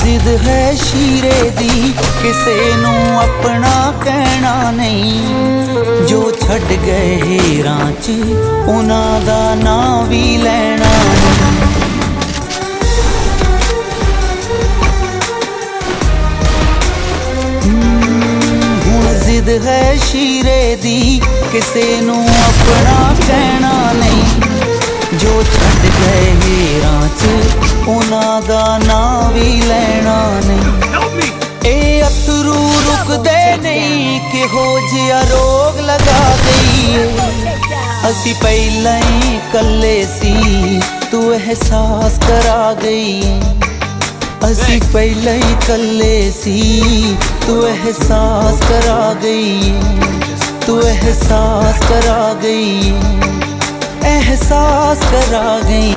जिद है शीरे दी किसे नू अपना कहना नहीं। जो छड़ गए हेरां च उन्हां दा नां भी लैना नहीं। हुण जिद है शीरे दी किसे नू अपना कहना नहीं। जो छड़ गए हेरां च उन्हां दा नां भी लैना नहीं। ए अथरू रुकदे नहीं किहो जिहा रोग लगा गई। असी पहला ही कल्ले सी तू एहसास करा गई। असी पहला ही कल्ले सी तू एहसास करा गई। तू एहसास करा गई, एहसास करा गई।